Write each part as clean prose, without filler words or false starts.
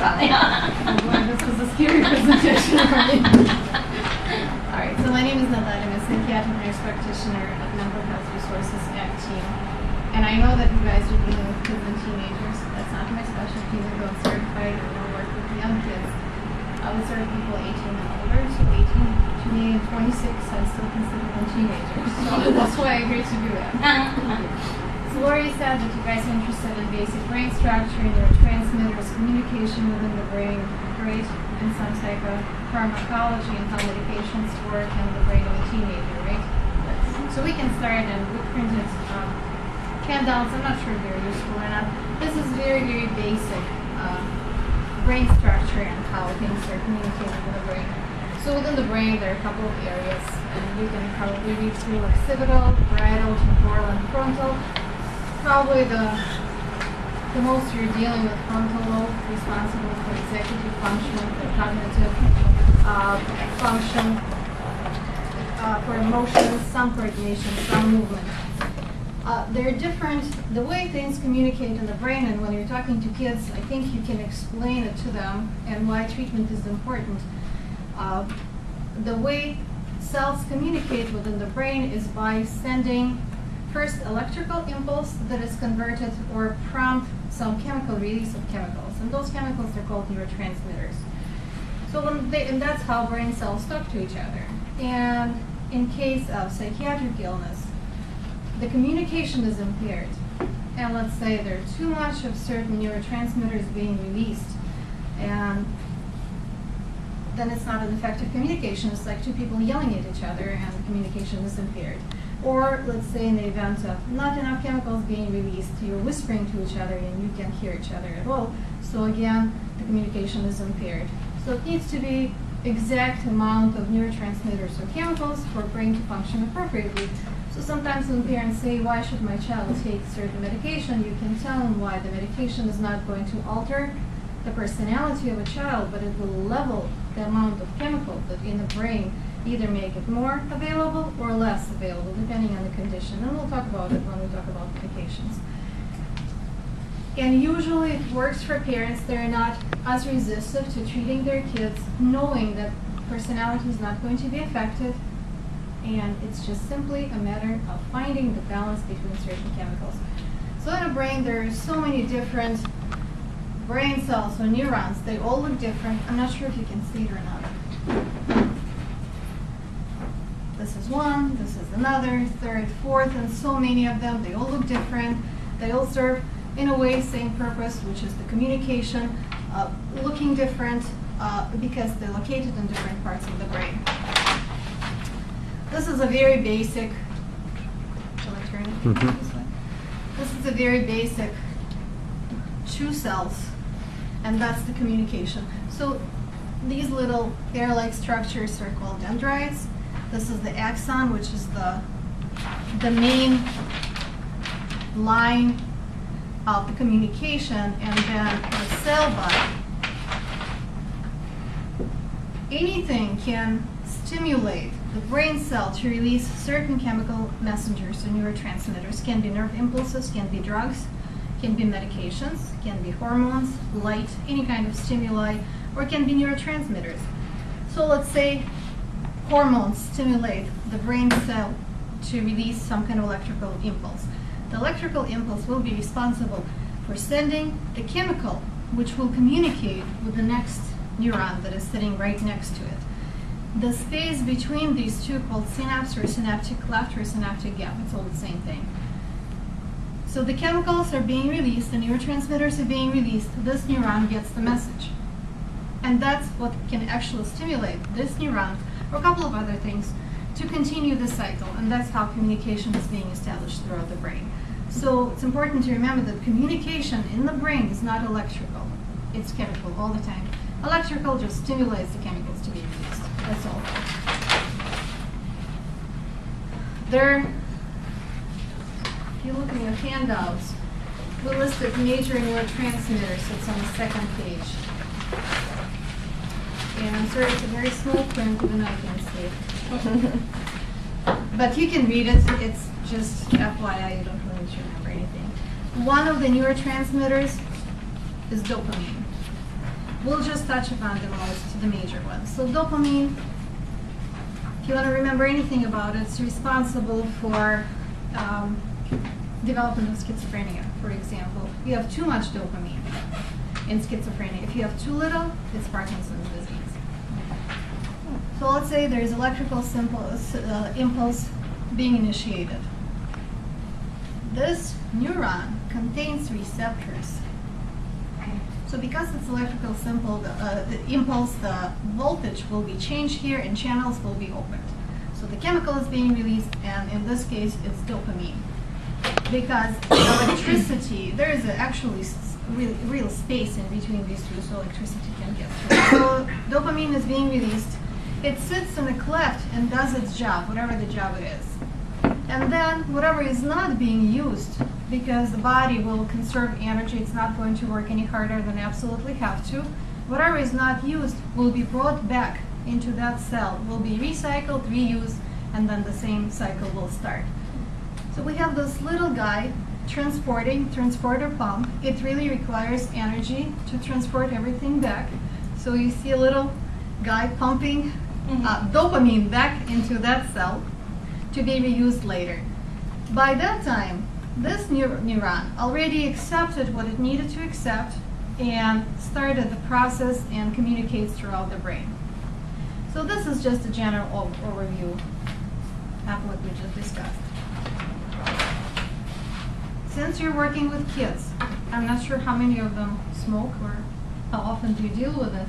funny. This was a scary presentation for me. Alright, so my name is Natalia. I'm a psychiatric nurse practitioner at Mental Health Resources ACT team. And I know that you guys are dealing with kids and teenagers. That's not my specialty. I don't certify or don't work with young kids. I would serve people 18 and older, so 18 to me and 26 I still consider them teenagers. So that's why I agreed to do that. So Lori said that you guys are interested in basic brain structure, neurotransmitters, communication within the brain, great, and some type of pharmacology and how medications work in the brain of a teenager, right? So we can start, and we printed handouts. I'm not sure if they're useful or not. This is very, very basic brain structure and how things are communicated in the brain. So within the brain, there are a couple of areas, and you can probably read through occipital, parietal, temporal, and frontal. Probably the most you're dealing with frontal lobe, responsible for executive function, for cognitive function, for emotions, some coordination, some movement. They're different, the way things communicate in the brain, and when you're talking to kids, I think you can explain it to them and why treatment is important. The way cells communicate within the brain is by sending first electrical impulse that is converted or prompt some chemical release of chemicals, and those chemicals are called neurotransmitters. So and that's how brain cells talk to each other. And in case of psychiatric illness, the communication is impaired, and let's say there's too much of certain neurotransmitters being released, and then it's not an effective communication. It's like two people yelling at each other and the communication is impaired. Or let's say in the event of not enough chemicals being released, you're whispering to each other and you can't hear each other at all. So again, the communication is impaired. So it needs to be exact amount of neurotransmitters or chemicals for brain to function appropriately. So sometimes when parents say, why should my child take certain medication, you can tell them why the medication is not going to alter the personality of a child, but it will level the amount of chemical that in the brain, either make it more available or less available, depending on the condition. And we'll talk about it when we talk about medications. And usually it works for parents. They're not as resistive to treating their kids, knowing that personality is not going to be affected, and it's just simply a matter of finding the balance between certain chemicals. So in the brain, there are so many different brain cells or neurons. They all look different. I'm not sure if you can see it or not. This is one, this is another, third, fourth, and so many of them. They all look different. They all serve, in a way, same purpose, which is the communication, looking different because they're located in different parts of the brain. This is a very basic, shall I turn it this way? This is a very basic two cells, and that's the communication. So these little hair-like structures are called dendrites. This is the axon, which is the main line of the communication, and then the cell body. Anything can stimulate the brain cell to release certain chemical messengers or neurotransmitters. Can be nerve impulses, can be drugs, can be medications, can be hormones, light, any kind of stimuli, or can be neurotransmitters. So let's say hormones stimulate the brain cell to release some kind of electrical impulse. The electrical impulse will be responsible for sending the chemical, which will communicate with the next neuron that is sitting right next to it. The space between these two, called synapse or synaptic cleft or synaptic gap, it's all the same thing. So the chemicals are being released, the neurotransmitters are being released, this neuron gets the message. And that's what can actually stimulate this neuron, or a couple of other things, to continue the cycle. And that's how communication is being established throughout the brain. So it's important to remember that communication in the brain is not electrical. It's chemical all the time. Electrical just stimulates the chemicals to be released. That's all. If you look in your handouts, we listed major neurotransmitters. It's on the second page. And I'm sorry, it's a very small print, even I can see it. But you can read it. It's just FYI, you don't really need to remember anything. One of the neurotransmitters is dopamine. we'll just touch upon the major ones. So dopamine, if you want to remember anything about it, it's responsible for development of schizophrenia, for example. You have too much dopamine in schizophrenia. If you have too little, it's Parkinson's disease. So let's say there's electrical impulse being initiated. This neuron contains receptors. So because it's electrical impulse, the voltage will be changed here and channels will be opened. So the chemical is being released, and in this case, it's dopamine. Because electricity, there is actually real space in between these two, so electricity can get through. So dopamine is being released. It sits in a cleft and does its job, whatever the job it is. And then whatever is not being used, because the body will conserve energy, it's not going to work any harder than absolutely have to, whatever is not used will be brought back into that cell, will be recycled, reused, and then the same cycle will start. So we have this little guy transporter pump. It really requires energy to transport everything back. So you see a little guy pumping dopamine back into that cell to be reused later. By that time, this neuron already accepted what it needed to accept and started the process and communicates throughout the brain. So this is just a general overview of what we just discussed. Since you're working with kids, I'm not sure how many of them smoke or how often do you deal with it?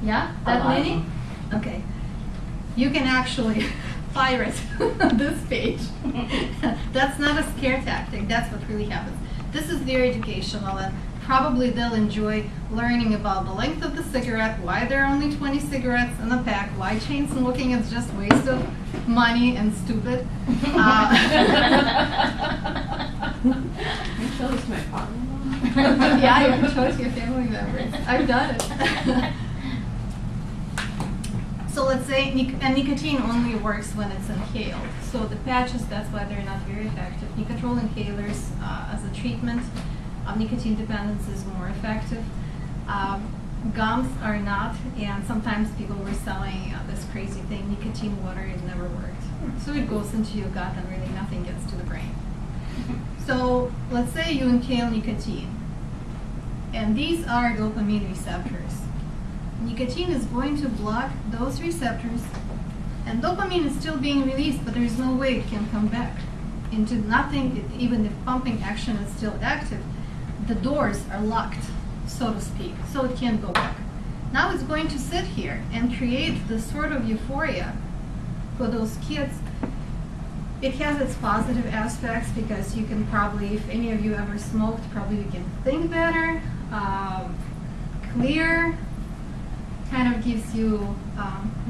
Yeah? That many? Okay. You can actually pirate this page. That's not a scare tactic. That's what really happens. This is very educational, and probably they'll enjoy learning about the length of the cigarette, why there are only 20 cigarettes in a pack, why chain smoking is just waste of money and stupid. You chose my partner. Yeah, you chose your family members. I've done it. So let's say nicotine only works when it's inhaled. So the patches, that's why they're not very effective. Nicotrol inhalers as a treatment of nicotine dependence is more effective. Gums are not, and sometimes people were selling this crazy thing, nicotine water. It never worked. So it goes into your gut and really nothing gets to the brain. So let's say you inhale nicotine, and these are dopamine receptors. Nicotine is going to block those receptors, and dopamine is still being released, but there is no way it can come back into nothing. Even if pumping action is still active, the doors are locked, so to speak, so it can't go back. Now it's going to sit here and create this sort of euphoria for those kids. It has its positive aspects because you can probably, if any of you ever smoked, probably you can think better, clear, kind of gives you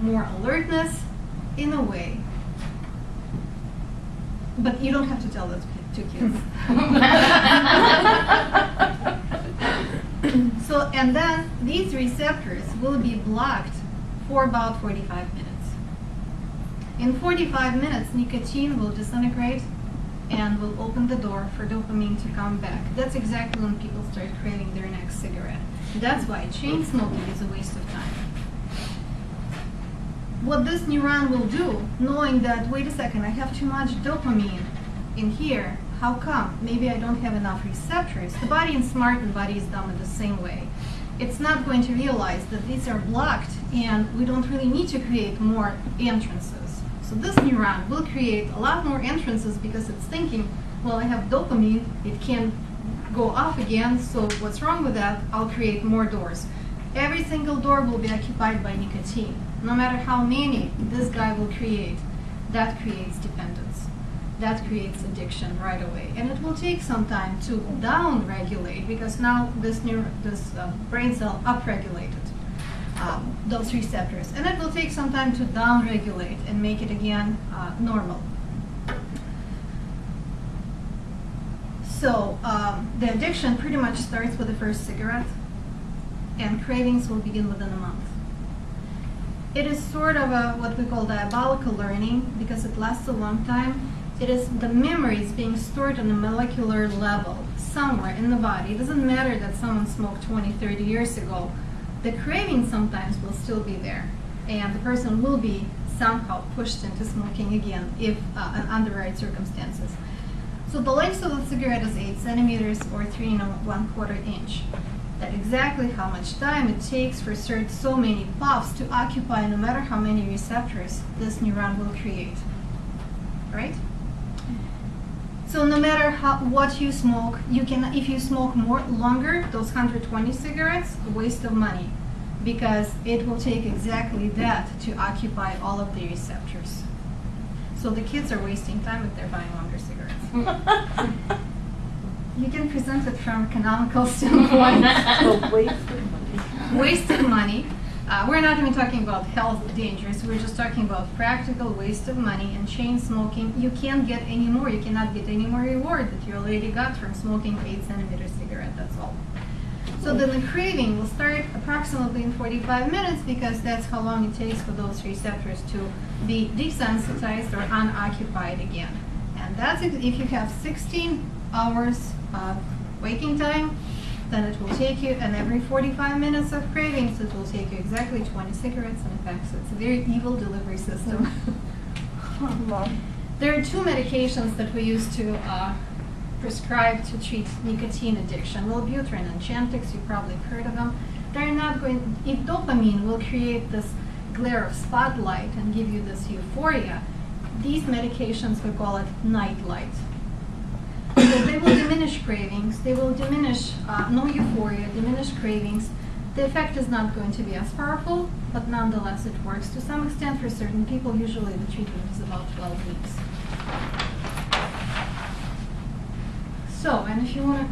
more alertness in a way. But you don't have to tell that to kids. So, and then these receptors will be blocked for about 45 minutes. In 45 minutes, nicotine will disintegrate and will open the door for dopamine to come back. That's exactly when people start craving their next cigarette. That's why chain smoking is a waste of time. What this neuron will do, knowing that, wait a second, I have too much dopamine in here, how come? Maybe I don't have enough receptors. The body is smart and the body is dumb in the same way. It's not going to realize that these are blocked and we don't really need to create more entrances. So this neuron will create a lot more entrances because it's thinking, well, I have dopamine, it can go off again, so what's wrong with that? I'll create more doors. Every single door will be occupied by nicotine. No matter how many this guy will create, that creates dependence. That creates addiction right away. And it will take some time to down-regulate because now this brain cell upregulated those receptors. And it will take some time to down-regulate and make it again normal. So the addiction pretty much starts with the first cigarette, and cravings will begin within a month. It is sort of what we call diabolical learning because it lasts a long time. It is the memories being stored on a molecular level. somewhere in the body. It doesn't matter that someone smoked 20, 30 years ago. The craving sometimes will still be there, and the person will be somehow pushed into smoking again if under right circumstances. So the length of the cigarette is 8 centimeters or 3 1/4 inch. That's exactly how much time it takes for so many puffs to occupy no matter how many receptors this neuron will create, right? So no matter what you smoke, if you smoke longer, those 120 cigarettes, a waste of money, because it will take exactly that to occupy all of the receptors. So the kids are wasting time if they're buying longer cigarettes. You can present it from economical standpoint. Wasted money. We're not even talking about health dangers. We're just talking about practical waste of money. And chain smoking, you can't get any more. You cannot get any more reward that you already got from smoking 8 centimeter cigarette. That's all. So then the craving will start approximately in 45 minutes because that's how long it takes for those receptors to be desensitized or unoccupied again. And that's if you have 16 hours of waking time, then it will take you, and every 45 minutes of cravings, it will take you exactly 20 cigarettes. And in fact, so it's a very evil delivery system. There are 2 medications that we use to prescribe to treat nicotine addiction. Wellbutrin and Chantix, you've probably heard of them. They're not going, if dopamine will create this glare of spotlight and give you this euphoria, these medications, we call it night light. So they will diminish cravings, they will diminish no euphoria, diminish cravings. The effect is not going to be as powerful, but nonetheless it works to some extent for certain people. Usually the treatment is about 12 weeks. So, and if you want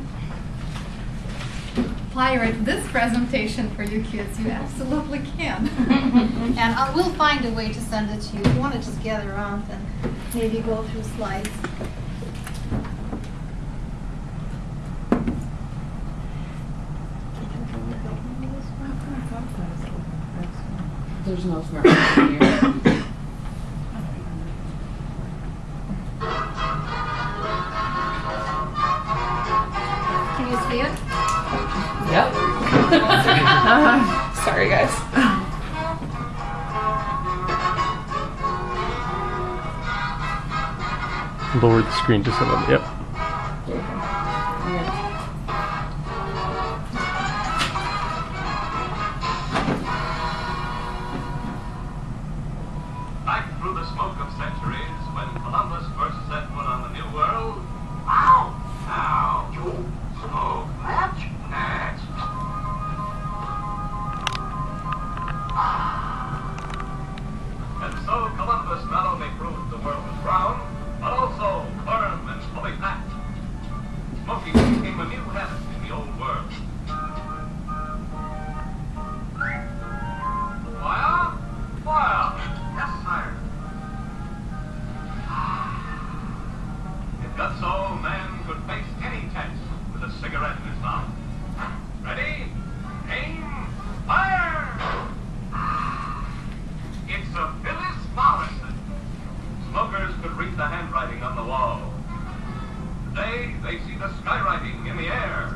to pirate this presentation for you kids, you absolutely can. And I will find a way to send it to you. If you want to just gather around and maybe go through slides. There's no smartphone here. Can you see it? Yep. Sorry, guys. Lower the screen just a little bit. Yep. There you go. Yeah. Back through the smoke of centuries, when Columbus first set foot on the New World, ow, ow, you smoke that? Next. And so Columbus not only proved the world was round, but also firm and fully packed. Smoking became a new habit in the old world. Fire? Fire! Yes, sire. It got so man could face any test with a cigarette in his mouth. Ready? Aim! Fire! It's a Phyllis Morrison. Smokers could read the handwriting on the wall. Today, they see the skywriting in the air.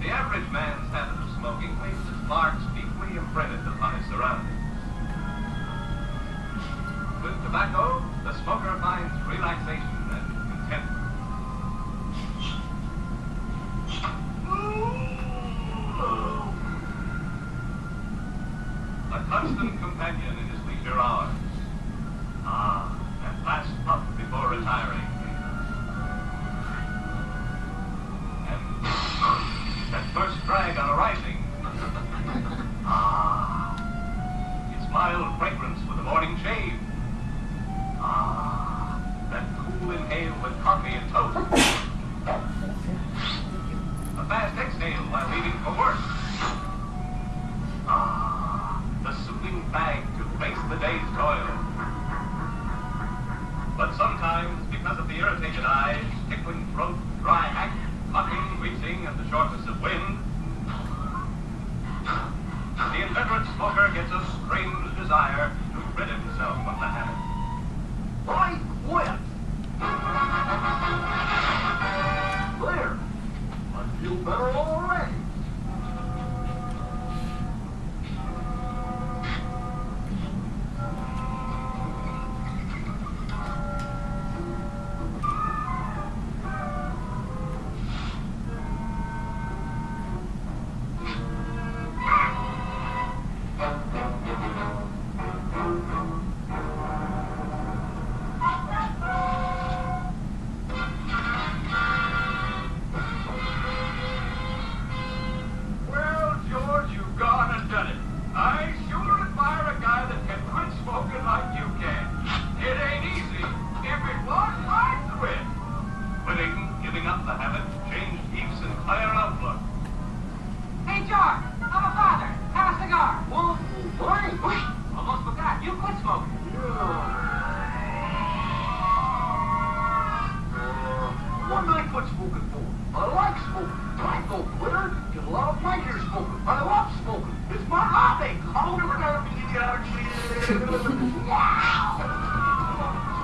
The average man's habit of smoking leaves its marks deeply imprinted upon his surroundings. With tobacco, the smoker finds relaxation and contentment. A constant companion in his leisure hours. That last puff before retiring. And that first drag on arising. Its mild fragrance with the morning shave. That cool inhale with coffee and toast. A fast exhale while leaving for work. The soothing bag to face the day's toil. But sometimes, because of the irritated eyes, tickling throat, dry hack, coughing, wheezing, and the shortness of wind, the inveterate smoker gets a strange desire to rid himself of the habit. I quit. There. I feel better already. Well, George, you've gone and done it. I sure admire a guy that can quit smoking like you can. It ain't easy. If it was, I'd quit. Quitting, giving up the habit, changed Eve's entire outlook. Hey, George, I'm a father. Have a cigar. Well, why? Almost forgot. You quit smoking. What did I quit smoking for? I like smoking. I ain't no quitter. Get a lot of blanket smoking. I love smoking. It's my hobby. I'm never gonna be Wow!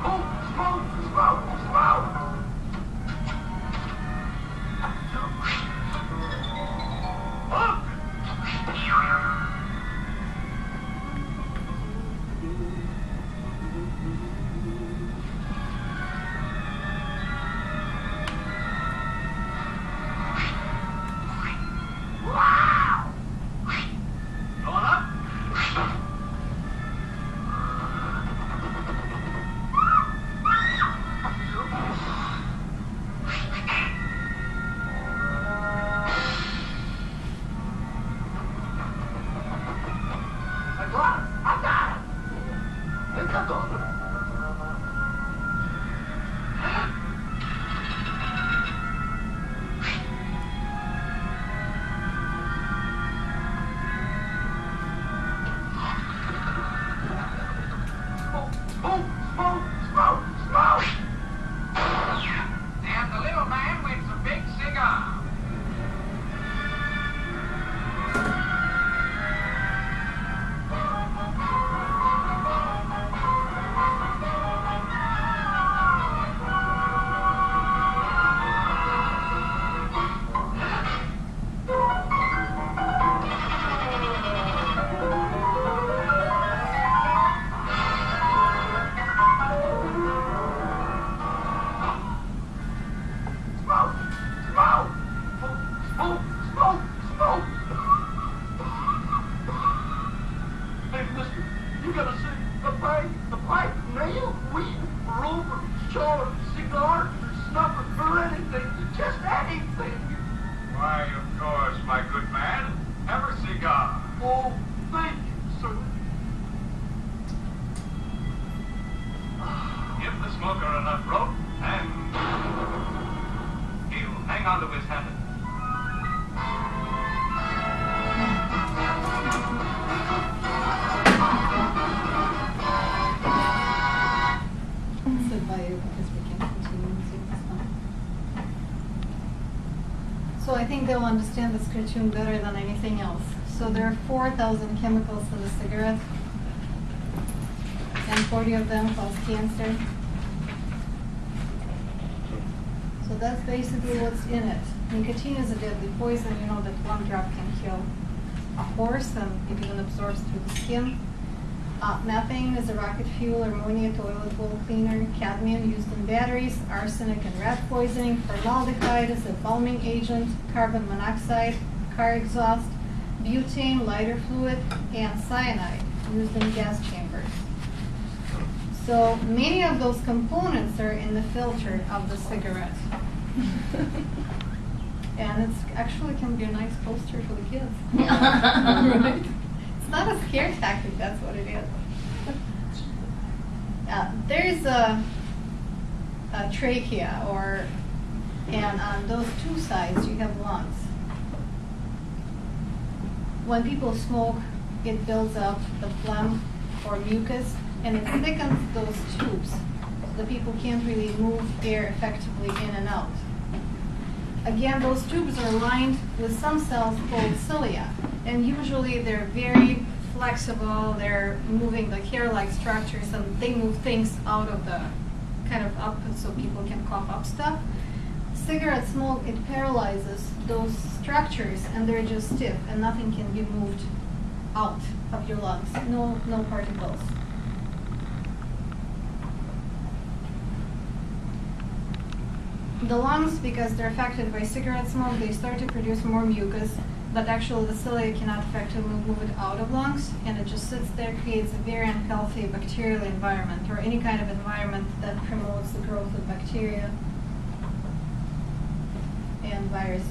Smoke, smoke, smoke, smoke. Going up? I got it. I got it. I got it. Smoke, smoke, smoke, smoke, smoke. And the little man wins a big cigar. Smoke, smoke, smoke, smoke, smoke. Hey, mister, you gotta see the pipe, nail, weed, rope, or straw, or cigar, or snuffer, or anything, just anything. Why, of course, my good man. Have a cigar. Oh, thank you, sir. Give the smoker enough rope, and he'll hang on to his habit. Sit by you because we can continue and see this one. So I think they'll understand this cartoon better than anything else. So there are 4,000 chemicals in the cigarette, and 40 of them cause cancer. So that's basically what's in it. Nicotine is a deadly poison. You know that one drop can kill a horse and it even absorbs through the skin. Methane is a rocket fuel, ammonia toilet bowl cleaner, cadmium used in batteries, arsenic and rat poisoning, formaldehyde is a embalming agent, carbon monoxide, car exhaust, butane, lighter fluid, and cyanide used in gas chambers. So many of those components are in the filter of the cigarette. And it's actually can be a nice poster for the kids. Right? It's not a scare tactic, that's what it is. There's a trachea, and on those two sides you have lungs. When people smoke, it builds up the phlegm or mucus, and it thickens those tubes, so the people can't really move air effectively in and out. Again, those tubes are lined with some cells called cilia, and usually they're very flexible, they're moving like hair-like structures, and they move things out of the kind of up so people can cough up stuff. Cigarette smoke, it paralyzes those structures, and they're just stiff, and nothing can be moved out of your lungs. No particles. The lungs, because they're affected by cigarette smoke, they start to produce more mucus, but actually the cilia cannot effectively move it out of lungs, and it just sits there, creates a very unhealthy bacterial environment, or any kind of environment that promotes the growth of bacteria and viruses.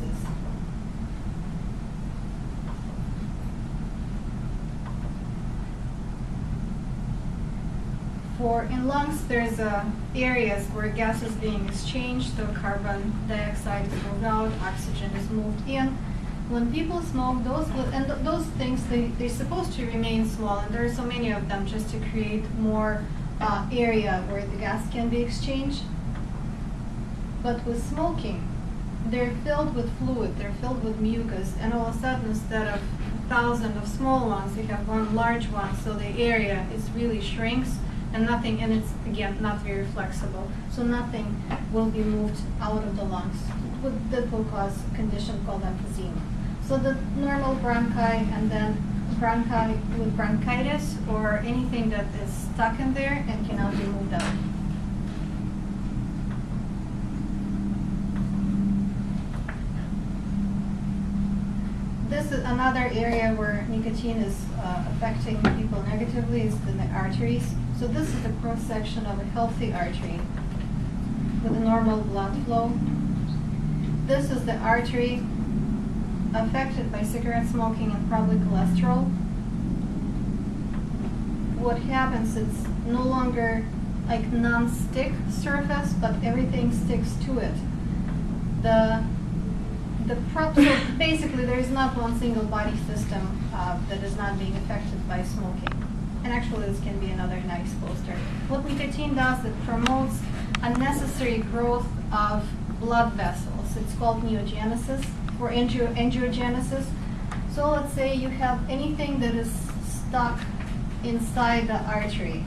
In lungs, there's areas where gas is being exchanged, so carbon dioxide is moved out, oxygen is moved in. When people smoke, those things, they're supposed to remain small, and there are so many of them just to create more area where the gas can be exchanged. But with smoking, they're filled with fluid, they're filled with mucus, and all of a sudden, instead of thousands of small ones, you have one large one, so the area is really shrinks. And nothing, and it's again not very flexible, so nothing will be moved out of the lungs. That will cause a condition called emphysema. So the normal bronchi, and then bronchi with bronchitis, or anything that is stuck in there and cannot be moved out. This is another area where nicotine is affecting people negatively, is in the arteries. So this is a cross-section of a healthy artery with a normal blood flow. This is the artery affected by cigarette smoking and probably cholesterol. What happens, it's no longer like non-stick surface, but everything sticks to it. So basically there is not one single body system that is not being affected by smoking. And actually this can be another nice poster. What nicotine does, it promotes unnecessary growth of blood vessels. It's called neogenesis or angiogenesis. So let's say you have anything that is stuck inside the artery.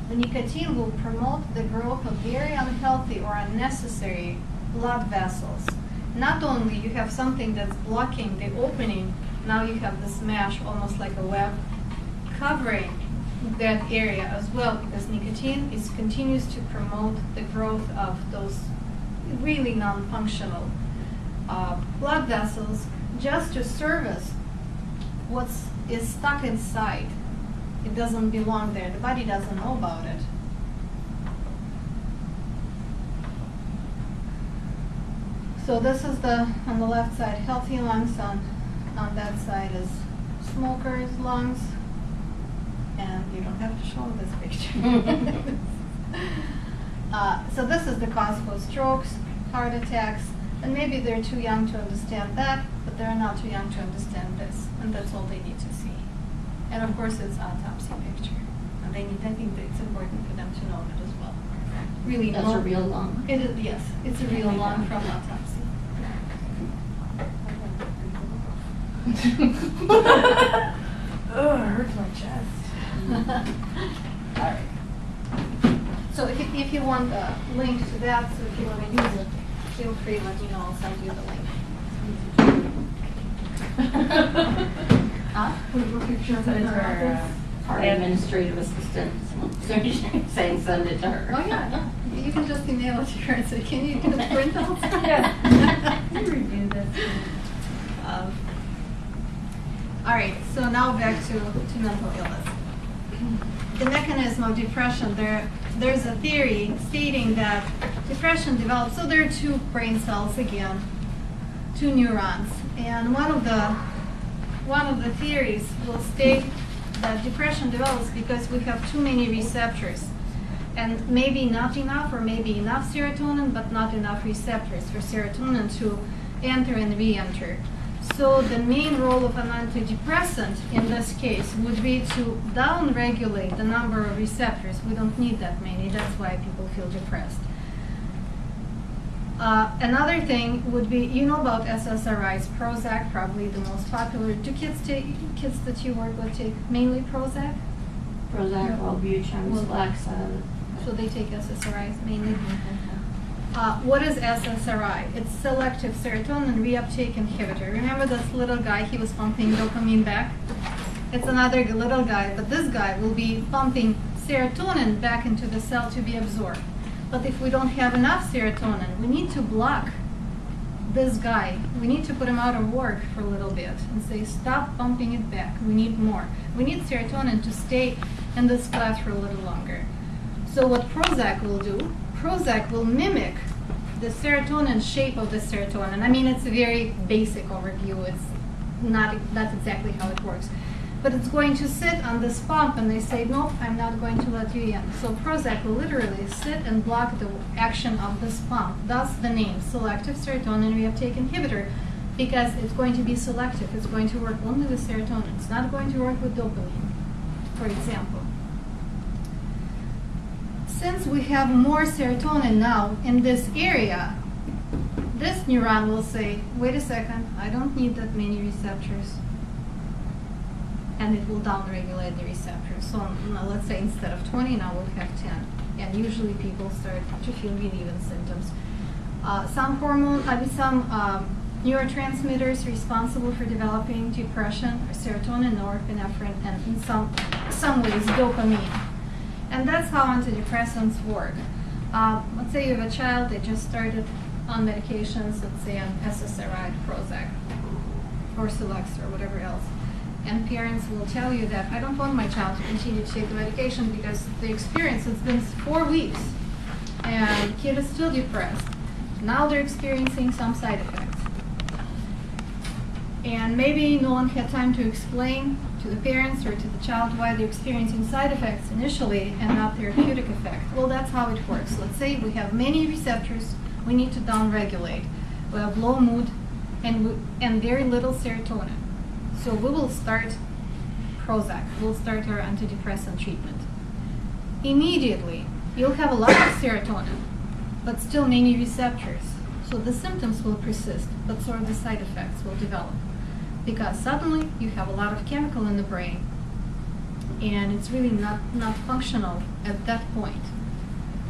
The nicotine will promote the growth of very unhealthy or unnecessary blood vessels. Not only you have something that's blocking the opening, now you have this mesh, almost like a web, covering that area as well, because nicotine continues to promote the growth of those really non-functional blood vessels just to service what is stuck inside. It doesn't belong there. The body doesn't know about it. So this is on the left side, healthy lungs. On that side is smokers' lungs. And you don't have to show this picture. So this is the cause for strokes, heart attacks, and maybe they're too young to understand that, but they're not too young to understand this, and that's all they need to see. And of course, it's autopsy picture, and I think that it's important for them to know that as well. Really, That's a real lung. It is, yes, it's a real lung from autopsy. Oh, it hurts my chest. All right. So if you want a link to that, so if you want to use it, feel free, let me know, I'll send you the link. Huh? Our administrative assistant saying send it to her. Oh, yeah, you can just email it to her and say, can you do the printouts? Yeah. Review this. All right, so now back to mental illness. The mechanism of depression, there's a theory stating that depression develops, so there are two brain cells again, two neurons, and one of the theories will state that depression develops because we have too many receptors, and maybe not enough, or maybe enough serotonin, but not enough receptors for serotonin to enter and re-enter. So the main role of an antidepressant in this case would be to down-regulate the number of receptors. We don't need that many, that's why people feel depressed. Another thing would be, you know about SSRIs, Prozac, probably the most popular. Do kids that you work with take mainly Prozac? Prozac, Wellbutrin, Celexa. So they take SSRIs mainly. What is SSRI? It's selective serotonin reuptake inhibitor. Remember this little guy, he was pumping dopamine back? It's another little guy, but this guy will be pumping serotonin back into the cell to be absorbed. But if we don't have enough serotonin, we need to block this guy. We need to put him out of work for a little bit and say, stop pumping it back. We need more. We need serotonin to stay in this class for a little longer. So what Prozac will do, Prozac will mimic the serotonin shape of the serotonin. I mean, it's a very basic overview. It's not, that's exactly how it works. But it's going to sit on this pump and they say, nope, I'm not going to let you in. So Prozac will literally sit and block the action of this pump. Thus the name, selective serotonin reuptake inhibitor, because it's going to be selective. It's going to work only with serotonin. It's not going to work with dopamine, for example. Since we have more serotonin now in this area, this neuron will say, wait a second, I don't need that many receptors. And it will downregulate the receptors. So let's say instead of 20, now we'll have 10. And usually people start to feel really even symptoms. Some neurotransmitters responsible for developing depression are serotonin, norepinephrine, and in some ways dopamine. And that's how antidepressants work. Let's say you have a child, they just started on medications, let's say on SSRI, Prozac, or Celexa, or whatever else. And parents will tell you that I don't want my child to continue to take the medication because the experience, it's been 4 weeks and the kid is still depressed. Now they're experiencing some side effects. And maybe no one had time to explain to the parents or to the child why they're experiencing side effects initially and not therapeutic effect. Well, that's how it works. Let's say we have many receptors we need to downregulate. We have low mood and very little serotonin. So we will start Prozac. We'll start our antidepressant treatment. Immediately, you'll have a lot of serotonin, but still many receptors. So the symptoms will persist, but so the side effects will develop. Because suddenly you have a lot of chemical in the brain, and it's really not functional at that point.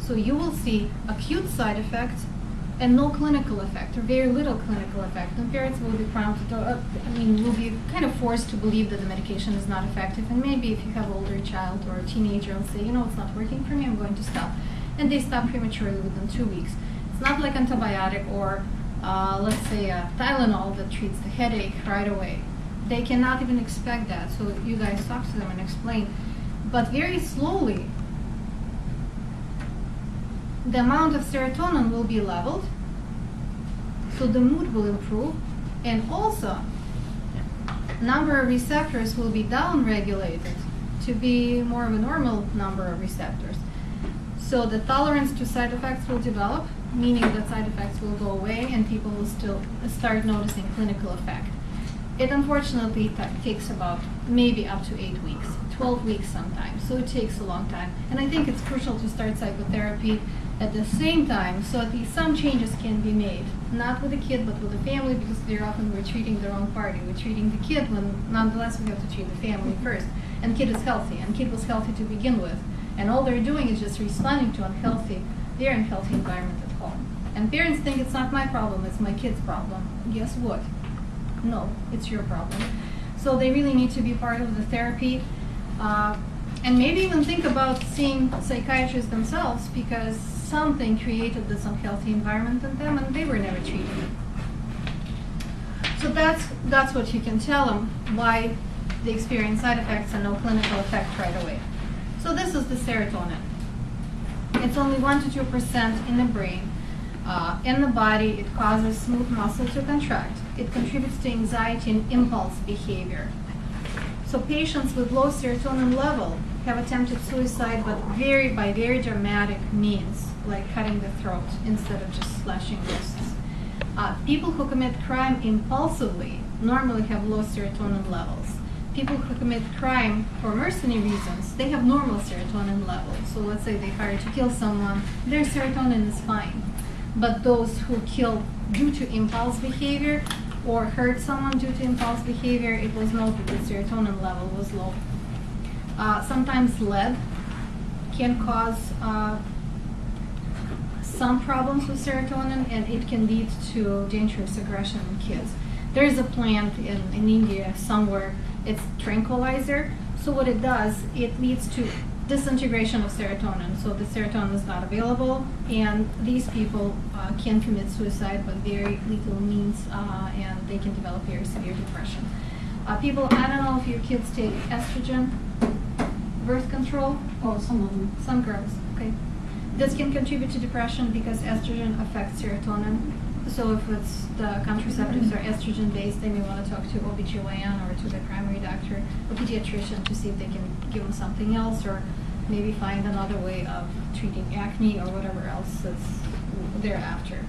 So you will see acute side effects and no clinical effect, or very little clinical effect. And parents will be prompted, will be kind of forced to believe that the medication is not effective. And maybe if you have an older child or a teenager, will say, it's not working for me, I'm going to stop. And they stop prematurely within 2 weeks. It's not like antibiotic or, let's say, Tylenol that treats the headache right away. They cannot even expect that. So you guys talk to them and explain. But very slowly, the amount of serotonin will be leveled, so the mood will improve, and also number of receptors will be downregulated to be more of a normal number of receptors. So the tolerance to side effects will develop, meaning that side effects will go away and people will still start noticing clinical effect. It unfortunately takes about maybe up to 8 weeks, 12 weeks sometimes, so it takes a long time. And I think it's crucial to start psychotherapy at the same time, so at least some changes can be made, not with the kid, but with the family, because very often we're treating the wrong party. We're treating the kid when nonetheless we have to treat the family first. And kid is healthy, and kid was healthy to begin with. And all they're doing is just responding to their unhealthy environment at home. And parents think it's not my problem, it's my kid's problem. Guess what? No, it's your problem. So they really need to be part of the therapy. And maybe even think about seeing psychiatrists themselves, because something created this unhealthy environment in them and they were never treated. So that's what you can tell them, why they experience side effects and no clinical effect right away. So this is the serotonin. It's only 1 to 2% in the brain. In the body, it causes smooth muscle to contract. It contributes to anxiety and impulse behavior. So patients with low serotonin level have attempted suicide, but by very dramatic means, like cutting the throat instead of just slashing wrists. People who commit crime impulsively normally have low serotonin levels. People who commit crime for mercenary reasons, they have normal serotonin levels. So let's say they hire to kill someone, their serotonin is fine. but those who killed due to impulse behavior or hurt someone due to impulse behavior, it was noted that serotonin level was low. Sometimes lead can cause some problems with serotonin, and it can lead to dangerous aggression in kids. There is a plant in India somewhere, it's tranquilizer. So what it does, it leads to disintegration of serotonin. So the serotonin is not available, and these people can commit suicide with very little means, and they can develop very severe depression. People, I don't know if your kids take estrogen, birth control. Oh, some of them. Some girls, okay. This can contribute to depression because estrogen affects serotonin. So if it's the contraceptives are estrogen based, they may want to talk to OBGYN or to their primary doctor or pediatrician to see if they can give them something else, or maybe find another way of treating acne or whatever else is they're after.